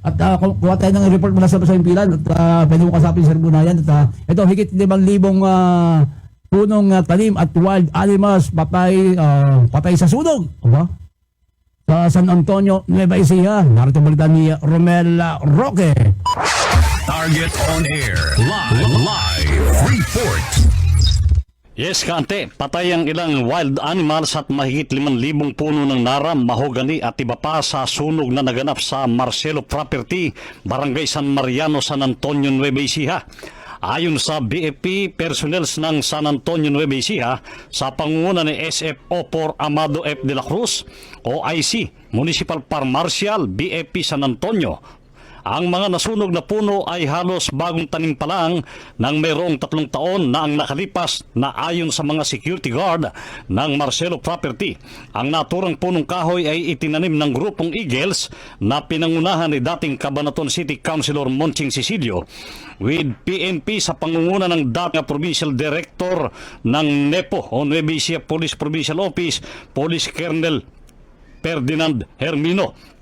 At kuha tayo ng report mula sa Impilan at pwede mo kasapin sa Bunayan. At ito, higit 5,000 punong tanim at wild animals patay sa sunog. Aba? Sa San Antonio, Nueva Ecija. Narito balita ni Romel Roque. Target on air. Live report. Yes, Kante, patay ang ilang wild animals at mahigit 5,000 puno ng naram, mahogani at iba pa sa sunog na naganap sa Marcelo Property, Barangay San Mariano, San Antonio, Nueva Ecija. Ayon sa BFP personnel ng San Antonio, Nueva Ecija, sa pangunguna ni SF-04 Amado F. de la Cruz, OIC, Municipal Farm Marshal, BFP San Antonio, ang mga nasunog na puno ay halos bagong tanim pa lang nang mayroong 3 taon na ang nakalipas na ayon sa mga security guard ng Marcelo Property. Ang naturang punong kahoy ay itinanim ng grupong Eagles na pinangunahan ni dating Cabanatuan City Councilor Monching Cecilio with PNP sa pangunguna ng dating Provincial Director ng NEPO o Nueva Ecija Police Provincial Office, Police Colonel Ferdinand Hermino.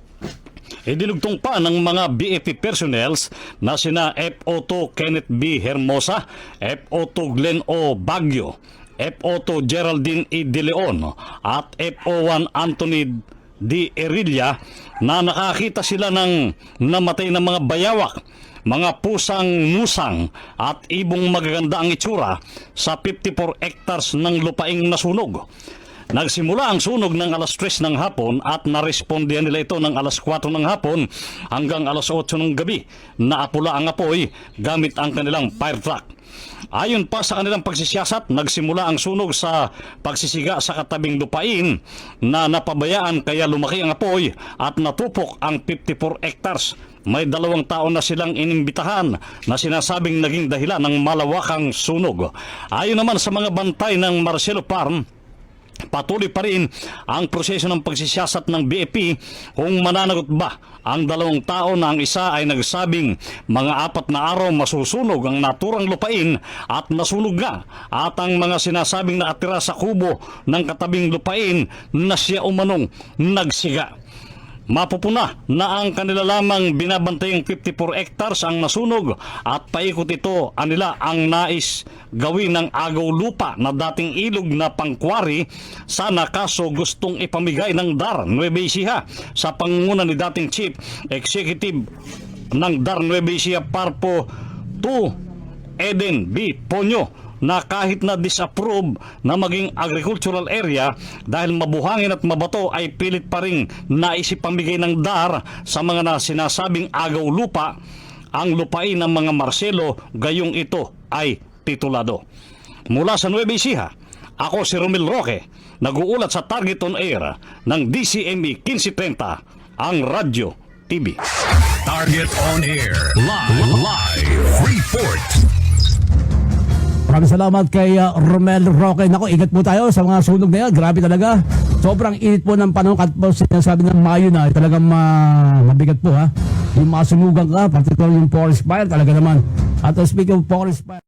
Idinugtong pa ng mga BFP personnels na sina FO2 Kenneth B. Hermosa, FO2 Glenn O. Baguio, FO2 Geraldine E. De Leon at FO1 Anthony D. Erilla na nakakita sila ng namatay na mga bayawak, mga pusang musang at ibong magaganda ang itsura sa 54 hectares ng lupaing nasunog. Nagsimula ang sunog ng alas 3 ng hapon at narespondihan nila ito ng alas 4 ng hapon hanggang alas 8 ng gabi. Naapula ang apoy gamit ang kanilang fire truck. Ayon pa sa kanilang pagsisiyasat, nagsimula ang sunog sa pagsisiga sa katabing lupain na napabayaan kaya lumaki ang apoy at natupok ang 54 hectares. May 2 taon na silang inimbitahan na sinasabing naging dahilan ng malawakang sunog. Ayon naman sa mga bantay ng Marcelo Farm, patuloy pa rin ang proseso ng pagsisiyasat ng BFP kung mananagot ba ang 2 tao na ang isa ay nagsabing mga 4 na araw masusunog ang naturang lupain at nasunog nga at ang mga sinasabing nakatira sa kubo ng katabing lupain na siya umanong nagsiga. Mapupuna na ang kanila lamang binabantayang 54 hectares ang nasunog at paikot ito anila ang nais gawin ng agaw lupa na dating ilog na pangkwari. Sana kaso gustong ipamigay ng DAR Nueva Ecija sa pangunguna ni dating Chief Executive ng DAR Nueva Ecija Parpo 2 Eden B. Ponyo na kahit na disapprove na maging agricultural area dahil mabuhangin at mabato ay pilit pa rin naisip pamigay ng DAR sa mga sinasabing agaw lupa ang lupain ng mga Marcelo gayong ito ay titulado. Mula sa Nueva Ecija, ako si Romel Roque, nag-uulat sa Target on Air ng DCME 1530, ang Radyo TV. Target on Air. Live report. Maraming salamat kay Romel Roque. Nako, ingat po tayo sa mga sunog na yan. Grabe talaga. Sobrang init po ng panahon at po sinasabi ng Mayo na talagang mabigat po ha. Yung mga sunugan ka, particular yung forest fire talaga naman. At speaking of forest fire,